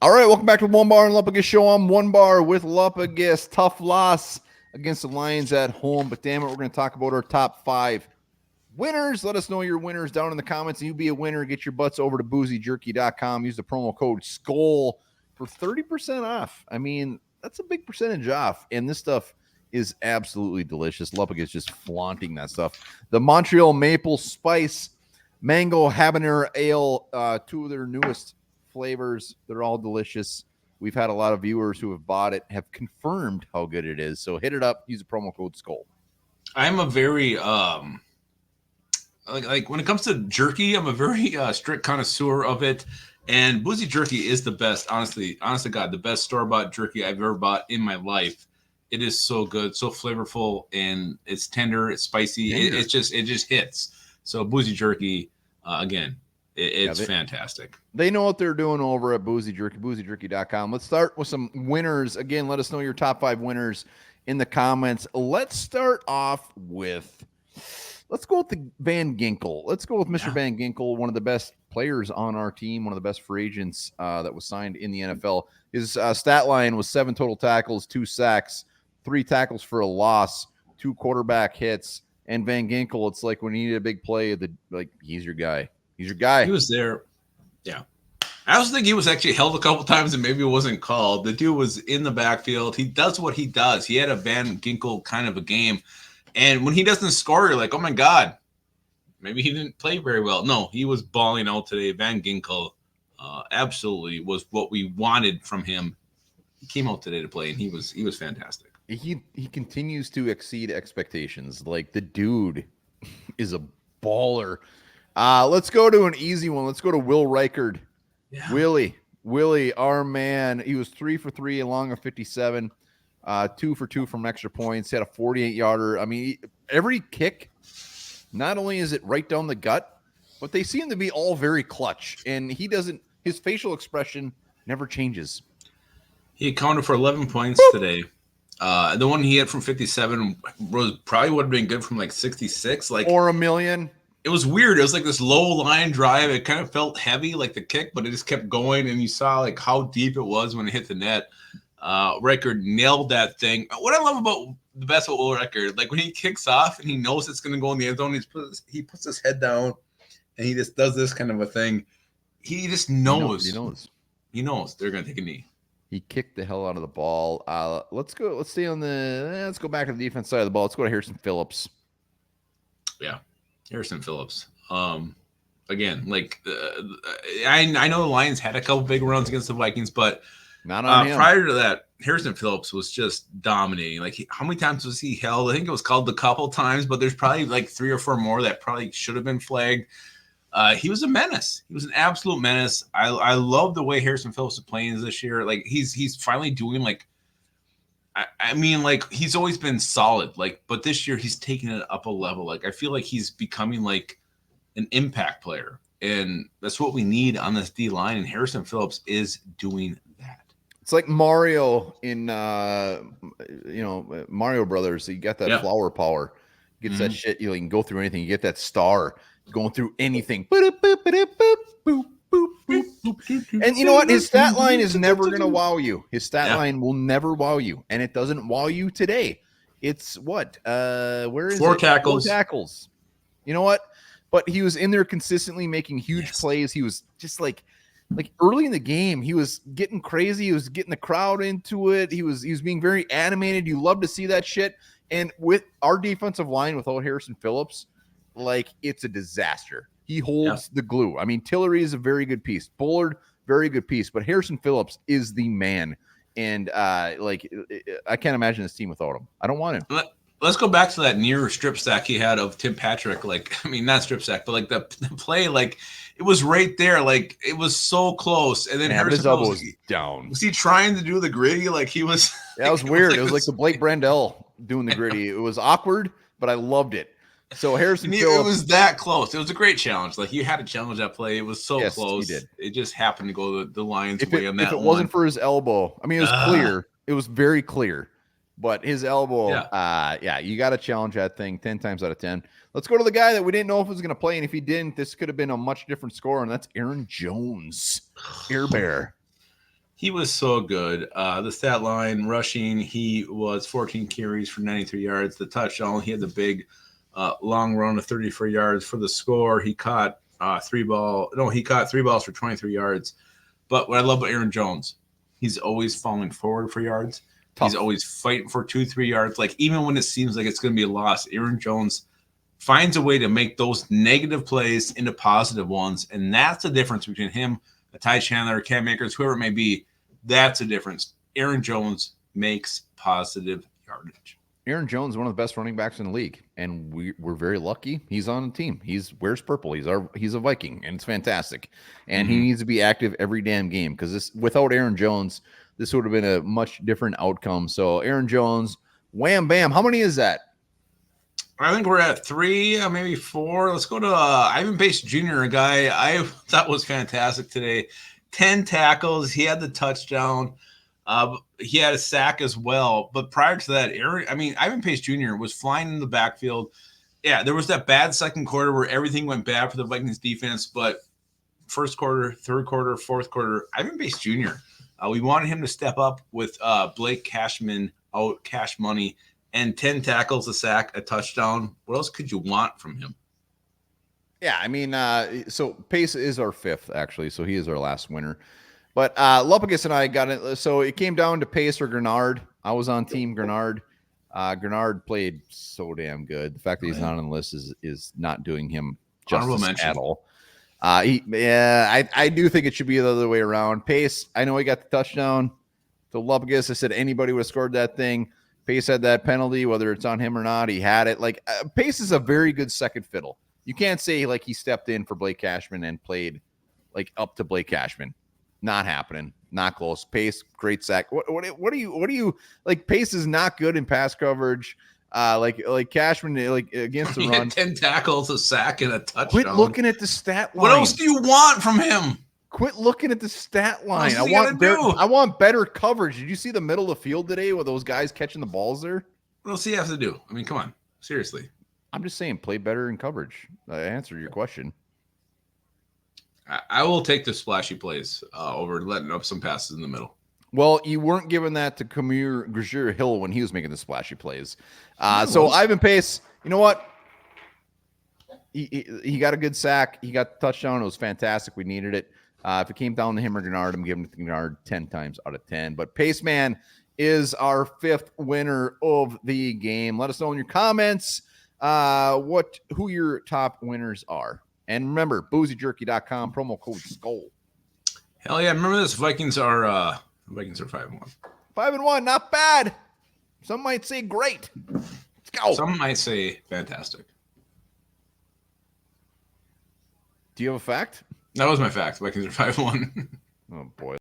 All right, welcome back to the Onebar and Lupagus show. I'm Onebar with Lupagus. Tough loss against the Lions at home, but damn it, we're going to talk about our top 5 winners. Let us know your winners down in the comments, and you be a winner. Get your butts over to boozyjerky.com. Use the promo code SKOL for 30% off. I mean, that's a big percentage off, and this stuff is absolutely delicious. Lupagus just flaunting that stuff. The Montreal Maple Spice Mango Habanero Ale, 2 of their newest flavors. They're all delicious. We've had a lot of viewers who have bought it, have confirmed how good it is. So hit it up. Use the promo code SKOL. I'm a very like when it comes to jerky, I'm a very strict connoisseur of it. And Boozy Jerky is the best, honestly to God, the best store-bought jerky I've ever bought in my life. It is so good, so flavorful, and it's tender, it's spicy. It just hits. So Boozy Jerky, again, it's fantastic. They know what they're doing over at Boozy Jerky, boozyjerky.com. Let's start with some winners. Again, let us know your top 5 winners in the comments. Let's start off with, let's go with the Van Ginkel. Let's go with Mr. Van Ginkel, one of the best players on our team, one of the best free agents that was signed in the NFL. His stat line was 7 total tackles, 2 sacks, 3 tackles for a loss, 2 quarterback hits. And Van Ginkel, it's like when you need a big play, he's your guy. He's your guy. He was there. Yeah. I also think he was actually held a couple times and maybe it wasn't called. The dude was in the backfield. He does what he does. He had a Van Ginkel kind of a game. And when he doesn't score, you're like, oh, my God, maybe he didn't play very well. No, he was balling out today. Van Ginkel absolutely was what we wanted from him. He came out today to play, and he was fantastic. He continues to exceed expectations. Like, the dude is a baller. Let's go to an easy one. Let's go to Will Reichard. Yeah. Willie, our man. He was 3 for 3 along a 57, 2 for 2 from extra points. He had a 48-yarder. I mean, every kick, not only is it right down the gut, but they seem to be all very clutch. And his facial expression never changes. He accounted for 11 points today. The one he had from 57 would have been good from like 66, or a million. It was weird. It was like this low line drive. It kind of felt heavy, like the kick, but it just kept going, and you saw like how deep it was when it hit the net. Reichard nailed that thing. What I love about the best of Will Reichard, like when he kicks off and he knows it's going to go in the end zone, he puts his head down and he just does this kind of a thing. He just knows. He knows they're going to take a knee. He kicked the hell out of the ball. Let's go back to the defense side of the ball. Let's go to Harrison Phillips. Yeah. Harrison Phillips. Again, like I know the Lions had a couple big runs against the Vikings, but not on him. Prior to that, Harrison Phillips was just dominating. Like, how many times was he held? I think it was called a couple times, but there's probably like 3 or 4 more that probably should have been flagged. He was a menace. He was an absolute menace. I love the way Harrison Phillips is playing this year. Like, he's finally doing like. I mean, like, he's always been solid, like, but this year he's taking it up a level. Like, I feel like he's becoming like an impact player, and that's what we need on this D line. And Harrison Phillips is doing that. It's like Mario in, Mario Brothers. You got that flower power. Gets that shit. You can go through anything. You get that star going through anything. And you know what? His stat line is never going to wow you. His stat line will never wow you. And it doesn't wow you today. It's what? Where is 4 tackles. 4 tackles. You know what? But he was in there consistently making huge plays. He was just like early in the game, he was getting crazy. He was getting the crowd into it. He was being very animated. You love to see that shit. And with our defensive line without Harrison Phillips, like, it's a disaster. He holds the glue. I mean, Tillery is a very good piece. Bullard, very good piece. But Harrison Phillips is the man. And, I can't imagine this team without him. I don't want him. Let's go back to that near strip sack he had of Tim Patrick. Like, I mean, not strip sack, but like the play, like, it was right there. Like, it was so close. And then Harrison Phillips was down. Was he trying to do the gritty? Like, he was. That was weird. It was like the Blake Brandel doing the gritty. It was awkward, but I loved it. So Harrison Phillips, it was that close. It was a great challenge. Like, you had to challenge that play. It was so close. He did. It just happened to go the Lions' way on that. If it wasn't for his elbow, I mean, it was clear. It was very clear. But his elbow, you got to challenge that thing 10 times out of 10. Let's go to the guy that we didn't know if he was going to play, and if he didn't, this could have been a much different score, and that's Aaron Jones, Air Bear. He was so good. The stat line rushing, he was 14 carries for 93 yards. The touchdown, he had the big long run of 34 yards for the score. He caught he caught 3 balls for 23 yards. But what I love about Aaron Jones, he's always falling forward for yards. Tough. He's always fighting for 2-3 yards. Like even when it seems like it's going to be a loss, Aaron Jones finds a way to make those negative plays into positive ones. And that's the difference between him, a Ty Chandler, Cam Akers, whoever it may be. That's a difference. Aaron Jones makes positive yardage. Aaron Jones is one of the best running backs in the league, and we're very lucky he's on the team. He's wears purple. He's a Viking, and it's fantastic. And he needs to be active every damn game because without Aaron Jones, this would have been a much different outcome. So Aaron Jones, wham bam. How many is that? I think we're at 3, maybe 4. Let's go to Ivan Pace Jr., a guy I thought was fantastic today. 10 tackles. He had the touchdown. He had a sack as well. But prior to that, Ivan Pace Jr. was flying in the backfield. Yeah, there was that bad second quarter where everything went bad for the Vikings defense. But first quarter, third quarter, fourth quarter, Ivan Pace Jr., we wanted him to step up with Blake Cashman out, cash money, and 10 tackles, a sack, a touchdown. What else could you want from him? Yeah, so Pace is our 5th, actually, so he is our last winner. But Lupagus and I got it. So it came down to Pace or Grenard. I was on Team Grenard. Grenard played so damn good. The fact that he's not on the list is not doing him justice at all. I do think it should be the other way around. Pace, I know he got the touchdown. So Lupagus, I said anybody would have scored that thing. Pace had that penalty, whether it's on him or not. He had it. Like Pace is a very good second fiddle. You can't say like he stepped in for Blake Cashman and played like up to Blake Cashman. Not happening. Not close. Pace, great sack. What do you like? Pace is not good in pass coverage. Like Cashman, like against the run. 10 tackles, a sack, and a touchdown. Quit looking at the stat line. What else do you want from him? Quit looking at the stat line. I want better coverage. Did you see the middle of the field today with those guys catching the balls there? What else do you have to do? I mean, come on. Seriously. I'm just saying, play better in coverage. I answered your question. I will take the splashy plays over letting up some passes in the middle. Well, you weren't giving that to Kamir Hill when he was making the splashy plays. So Ivan Pace, you know what? He got a good sack. He got the touchdown. It was fantastic. We needed it. If it came down to him or Gennard, I'm giving it to Gennard 10 times out of 10. But Pace Man is our 5th winner of the game. Let us know in your comments who your top winners are. And remember, boozyjerky.com, promo code SKOL. Hell yeah. Remember this. Vikings are 5-1. 5-1, not bad. Some might say great. Let's go. Some might say fantastic. Do you have a fact? That was my fact. Vikings are 5-1. Oh, boy.